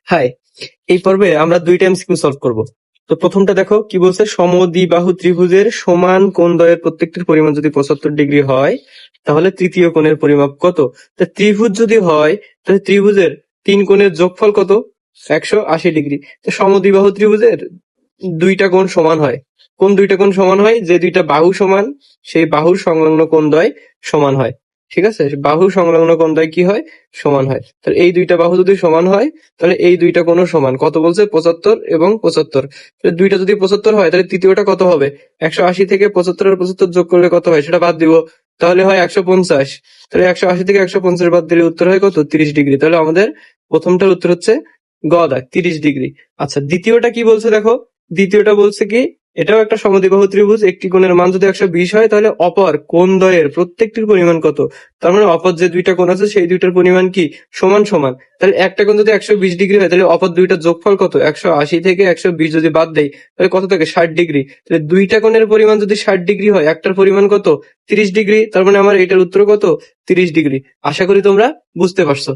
High, এই পর্বে আমরা দুইটা এমসিকিউ সলভ করব। তো প্রথমটা দেখো কি বলছে, সমদ্বিবাহু ত্রিভুজের সমান কোণদ্বয়ের প্রত্যেকটির পরিমাণ যদি 75 ডিগ্রি হয় তাহলে তৃতীয় কোণের পরিমাপ কত? তা ত্রিভুজ যদি হয় তাহলে ত্রিভুজের তিন কোণের যোগফল কত? 180 ডিগ্রি। তো সমদ্বিবাহু ত্রিভুজের দুইটা কোণ সমান হয়। কোন দুইটা কোণ সমান হয়? যে দুইটা বাহু সমান সেই বাহুর সংলগ্ন কোণদ্বয় সমান হয়। ঠিক আছে, বাহু সংলগ্ন কোণদ্বয় কি হয়? সমান হয়। তাহলে এই দুইটা বাহু যদি সমান হয় তাহলে এই দুইটা কোণও সমান। কত বলছে? 75 এবং 75। দুইটা যদি 75 হয় তাহলে তৃতীয়টা কত হবে? 180 থেকে 75 আর 75 যোগ করলে কত হয় সেটা বাদ দিব, তাহলে হয় 150। তাহলে 180 থেকে 150 বাদ দিলে উত্তর হয় কত? 30 ডিগ্রি। তাহলে আমাদের প্রথমটার উত্তর হচ্ছে গ দাগ, 30 ডিগ্রি। আচ্ছা, দ্বিতীয়টা কি বলছে দেখো। দ্বিতীয়টা বলছে কি, এটাও একটা সমদ্বিবাহু ত্রিভুজ, একটি কোণের মান যদি 120 হয় তাহলে অপর কোণদ্বয়ের প্রত্যেকটির পরিমাণ কত? তার মানে অপর যে দুইটা কোণ আছে সেই দুইটার পরিমাণ কি? সমান সমান। তাহলে একটা কোণ যদি 120 ডিগ্রি হয় তাহলে অপর দুইটার যোগফল কত? 180 থেকে 120 যদি বাদ দেই তাহলে কত থাকে? 60 ডিগ্রি। তাহলে দুইটা কোণের পরিমাণ যদি 60 ডিগ্রি হয়, একটার পরিমাণ কত? 30 ডিগ্রি। তার মানে আমার এটার উত্তর কত? 30 ডিগ্রি। আশা করি তোমরা বুঝতে পারছো।